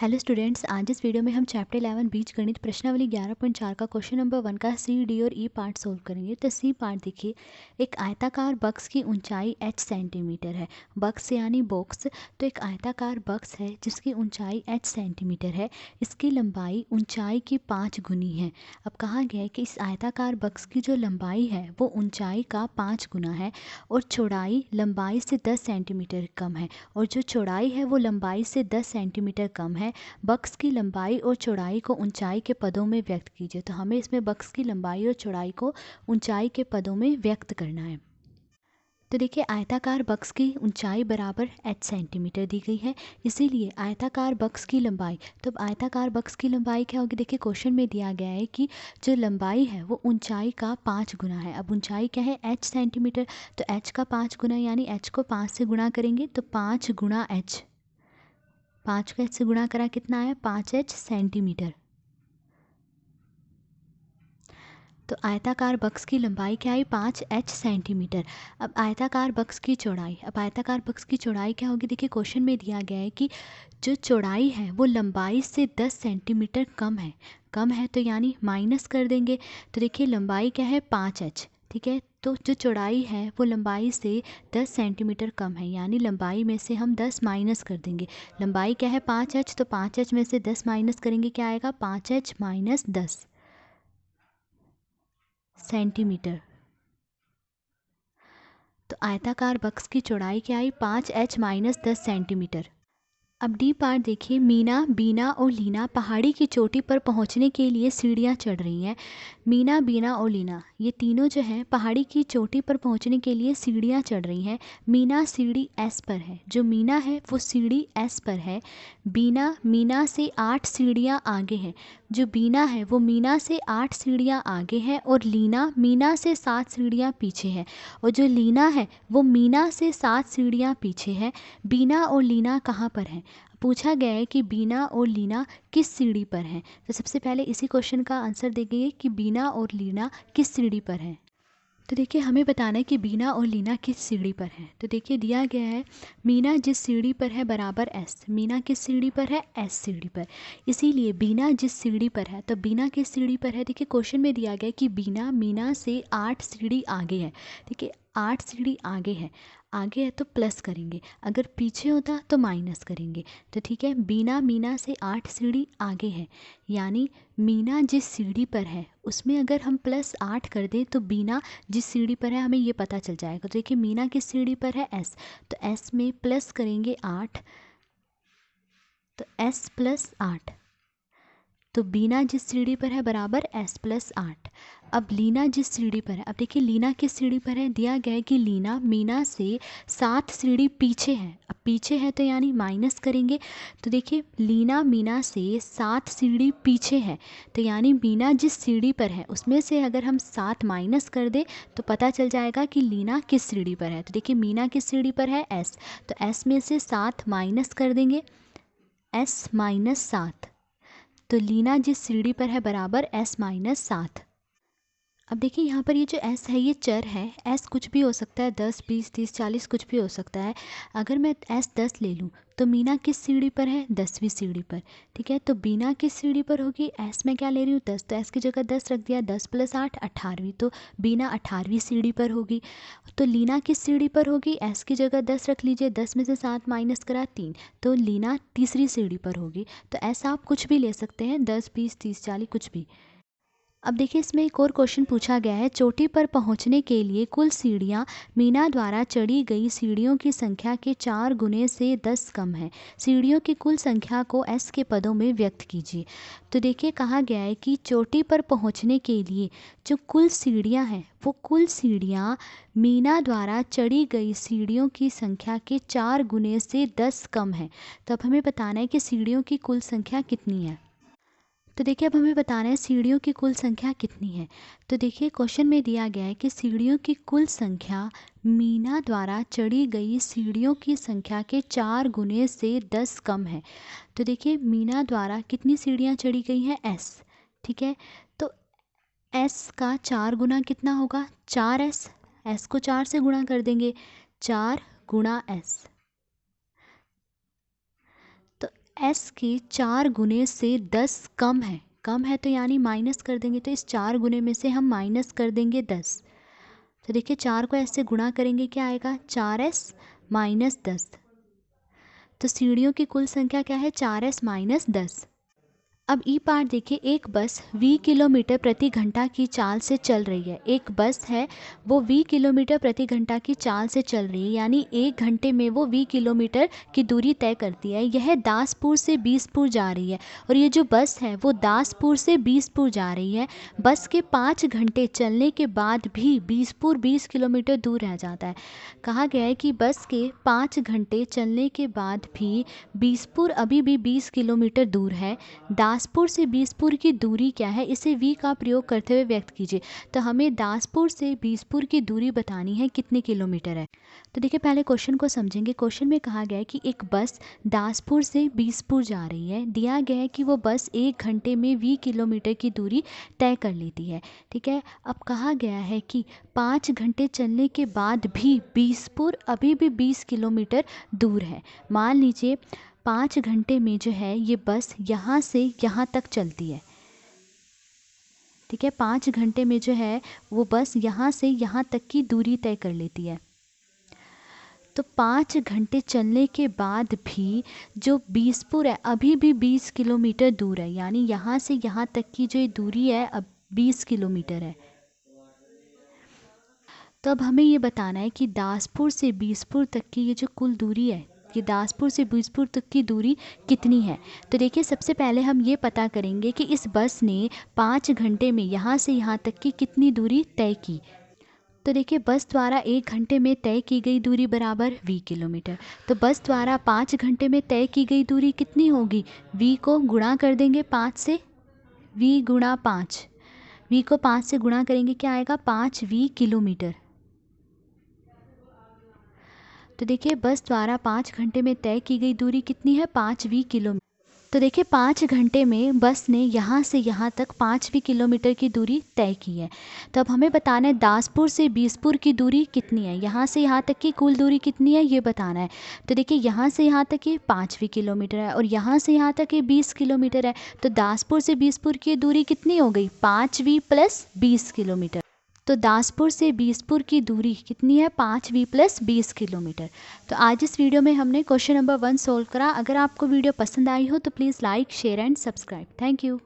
Hello students, आज इस video में हम चैप्टर 11 बीजगणित प्रश्नावली 11.4 का क्वेश्चन नंबर 1 का सी, डी और ई पार्ट सोल्व करेंगे। तो सी पार्ट देखिए, एक आयताकार बक्स की ऊंचाई h सेंटीमीटर है। बक्स यानी बॉक्स, तो एक आयताकार बक्स है जिसकी ऊंचाई h सेंटीमीटर है। इसकी लंबाई ऊंचाई की 5 गुनी है। अब कहा गया है कि इस आयताकार बक्स की जो लंबाई है वो ऊंचाई का 5 गुना है और चौड़ाई लंबाई से 10 सेंटीमीटर कम है, और जो चौड़ाई है वो लंबाई से 10 सेंटीमीटर कम है। बक्स की लंबाई और चौड़ाई को ऊंचाई के पदों में व्यक्त कीजिए। तो हमें इसमें बक्स की लंबाई और चौड़ाई को ऊंचाई के पदों में व्यक्त करना है। तो देखिए, आयताकार बक्स की ऊंचाई बराबर h सेंटीमीटर दी गई है, इसीलिए आयताकार बक्स की लंबाई, तो अब आयताकार बक्स की लंबाई क्या होगी? देखिए, क्वेश्चन में दिया गया है कि जो लंबाई है वो ऊंचाई का 5 गुना है। अब ऊंचाई क्या है? h सेंटीमीटर, तो h का 5 गुना यानी h को 5 से गुणा करेंगे तो 5 गुणा h, 5 को h से गुणा करा कितना है? 5h centimetre. तो आयताकार बक्स की लंबाई क्या आई? 5h centimetre. अब आयताकार बक्स की चौड़ाई, अब आयताकार बक्स की चौड़ाई क्या होगी? देखिए, क्वेश्चन में दिया गया है कि जो चौड़ाई है वो लंबाई से 10 सेंटीमीटर कम है। कम है तो यानी माइनस कर देंगे। तो देखिए, लंबाई क्या है? 5h, ठीक है। तो जो चौड़ाई है वो लंबाई से 10 सेंटीमीटर कम है, यानी लंबाई में से हम 10 माइनस कर देंगे। लंबाई क्या है? 5h, तो 5h में से 10 माइनस करेंगे, क्या आएगा? 5h minus 10 centimetre. तो आयताकार बक्स की चौड़ाई क्या आई? 5h minus 10 centimetre. अब डी पार्ट देखिए, मीना, बीना और लीना पहाड़ी की चोटी पर पहुंचने के लिए सीढ़ियां चढ़ रही हैं। मीना, बीना और लीना ये तीनों जो हैं पहाड़ी की चोटी पर पहुंचने के लिए सीढ़ियां चढ़ रही हैं। मीना सीढ़ी S पर है, जो मीना है वो सीढ़ी S पर है। बीना मीना से 8 सीढ़ियां आगे है, जो बीना है वो मीना से 8 सीढ़ियां आगे है। और लीना मीना से 7 सीढ़ियां पीछे है, और जो लीना है वो मीना से 7 सीढ़ियां पीछे है। बीना और लीना कहाँ पर हैं? पूछा गया है कि बीना और लीना किस सीढ़ी पर हैं। तो सबसे पहले इसी क्वेश्चन का आंसर देंगे कि बीना और लीना किस सीढ़ी पर हैं। तो देखिए, हमें बताना है कि बीना और लीना किस सीढ़ी पर हैं। तो देखिए, दिया गया है मीना जिस सीढ़ी पर है बराबर S। मीना किस सीढ़ी पर है? S सीढ़ी पर। इसीलिए बीना जिस सीढ़ी पर है, तो बीना किस सीढ़ी पर है? देखिए, क्वेश्चन में दिया गया है कि बीना मीना से 8 सीढ़ी आगे है। देखिए, 8 सीढ़ी आगे है, आगे है तो प्लस करेंगे, अगर पीछे होता तो माइनस करेंगे। तो ठीक है, बीना मीना से 8 सीढ़ी आगे है, यानी मीना जिस सीढ़ी पर है उसमें अगर हम +8 कर दें तो बीना जिस सीढ़ी पर है हमें ये पता चल जाएगा। तो देखिए, मीना किस सीढ़ी पर है? S, तो S में प्लस करेंगे 8, तो S + 8। तो बीना जिस सीढ़ी पर है बराबर S + 8। अब लीना जिस सीढ़ी पर है, अब देखिए लीना किस सीढ़ी पर है? दिया गया है कि लीना मीना से 7 सीढ़ी पीछे है। अब पीछे है तो यानी माइनस करेंगे। तो देखिए, लीना मीना से 7 सीढ़ी पीछे है, तो यानी मीना जिस सीढ़ी पर है उसमें से अगर हम 7 माइनस कर दें तो पता चल जाएगा कि लीना किस सीढ़ी पर है। तो देखिए, मीना किस सीढ़ी पर है? S, तो S में से 7 माइनस कर देंगे, S - 7। तो लीना जिस सीढ़ी पर है बराबर S - 7। अब देखिए, यहाँ पर ये जो S है ये चर है। S कुछ भी हो सकता है, 10, 20, 30, 40 कुछ भी हो सकता है। अगर मैं S 10 ले लूँ तो मीना किस सीढ़ी पर है? 10वीं सीढ़ी पर, ठीक है। तो बीना किस सीढ़ी पर होगी? S में क्या ले रही हूँ? 10, तो S की जगह 10 रख दिया, 10 + 8 18वीं, तो बीना 18वीं सीढ़ी पर होगी। तो लीना किस सीढ़ी पर होगी? S की जगह 10 रख लीजिए, 10 में से 7 माइनस करा 3, तो लीना तीसरी सीढ़ी पर होगी। तो S आप कुछ भी ले सकते हैं, 10, 20, 30, 40 कुछ भी। अब देखिए, इसमें एक और क्वेश्चन पूछा गया है, चोटी पर पहुंचने के लिए कुल सीढ़ियां मीना द्वारा चढ़ी गई सीढ़ियों की संख्या के 4 गुने से 10 कम है। सीढ़ियों की कुल संख्या को S के पदों में व्यक्त कीजिए। तो देखिए, कहा गया है कि चोटी पर पहुंचने के लिए जो कुल सीढ़ियां हैं वो कुल सीढ़ियां मीना द्वारा चढ़ी गई सीढ़ियों की संख्या के 4 गुने से 10 कम है। तो अब हमें बताना है कि सीढ़ियों की कुल संख्या कितनी है। तो देखिए, अब हमें बताना है सीढ़ियों की कुल संख्या कितनी है। तो देखिए, क्वेश्चन में दिया गया है कि सीढ़ियों की कुल संख्या मीना द्वारा चढ़ी गई सीढ़ियों की संख्या के 4 गुने से 10 कम है। तो देखिए, मीना द्वारा कितनी सीढ़ियाँ चढ़ी गई हैं? S, ठीक है। तो S का 4 गुना कितना होगा? 4S। S को 4 से गुणा कर देंगे, 4 × S। तो एस के 4 गुने से 10 कम है तो यानी माइनस कर देंगे, तो इस 4 गुने में से हम माइनस कर देंगे 10। तो देखिए 4 को ऐसे गुणा करेंगे, क्या आएगा 4s माइनस 10। तो सीढ़ियों की कुल संख्या क्या है 4s माइनस 10। अब ई पार्ट देखिए, एक बस 20 किलोमीटर प्रति घंटा की चाल से चल रही है। एक बस है वो 20 किलोमीटर प्रति घंटा की चाल से चल रही है, यानी 1 घंटे में वो 20 किलोमीटर की दूरी तय करती है। यह दासपुर से बीसपुर जा रही है और ये जो बस है वो दासपुर से बीसपुर जा रही है। बस के 5 घंटे चलने के बाद भी बीसपुर 20 किलोमीटर दूर रह जाता है। कहा गया है कि बस के 5 घंटे चलने के बाद भी बीसपुर अभी भी 20 किलोमीटर दूर है। दासपुर से बीसपुर की दूरी क्या है, इसे v का प्रयोग करते हुए व्यक्त कीजिए। तो हमें दासपुर से बीसपुर की दूरी बतानी है, कितने किलोमीटर है। तो देखिए पहले क्वेश्चन को समझेंगे। क्वेश्चन में कहा गया है कि एक बस दासपुर से बीसपुर जा रही है। दिया गया है कि वो बस 1 घंटे में 20 किलोमीटर की दूरी तय कर लेती है। ठीक है, अब कहा गया है कि 5 घंटे चलने के बाद भी बीसपुर अभी भी 20 किलोमीटर दूर है। मान लीजिए 5 घंटे में जो है ये बस यहाँ से यहाँ तक चलती है। ठीक है, 5 घंटे में जो है वो बस यहाँ से यहाँ तक की दूरी तय कर लेती है। तो 5 घंटे चलने के बाद भी जो बीसपुर है अभी भी 20 किलोमीटर दूर है, यानी यहाँ से यहाँ तक की जो दूरी है अब 20 किलोमीटर है। तो अब हमें ये बताना है कि दासपुर से बीसपुर तक की ये जो कुल दूरी है, कि दासपुर से बीसपुर तक की दूरी कितनी है। तो देखिए सबसे पहले हम ये पता करेंगे कि इस बस ने 5 घंटे में यहाँ से यहाँ तक की कितनी दूरी तय की। तो देखिए बस द्वारा 1 घंटे में तय की गई दूरी बराबर 20 किलोमीटर। तो बस द्वारा 5 घंटे में तय की गई दूरी कितनी होगी, v को गुणा कर देंगे 5 से, v गुणा 5, v को 5 से गुणा करेंगे क्या आएगा 5v किलोमीटर। तो देखिए बस द्वारा 5 घंटे में तय की गई दूरी कितनी है 5v किलोमीटर। तो देखिए 5 घंटे में बस ने यहाँ से यहाँ तक 5v किलोमीटर की दूरी तय की है। तो अब हमें बताना है दासपुर से बीसपुर की दूरी कितनी है, यहाँ से यहाँ तक की कुल दूरी कितनी है ये बताना है। तो देखिए यहाँ से यहाँ तक ये 5v किलोमीटर है और यहाँ से यहाँ तक ये 20 किलोमीटर है। तो दासपुर से बीसपुर की दूरी कितनी हो गई 5v प्लस 20 किलोमीटर। तो दासपुर से बीसपुर की दूरी कितनी है 5v प्लस 20 किलोमीटर। तो आज इस वीडियो में हमने क्वेश्चन नंबर 1 सोल्व करा। अगर आपको वीडियो पसंद आई हो तो please like share and subscribe. Thank you.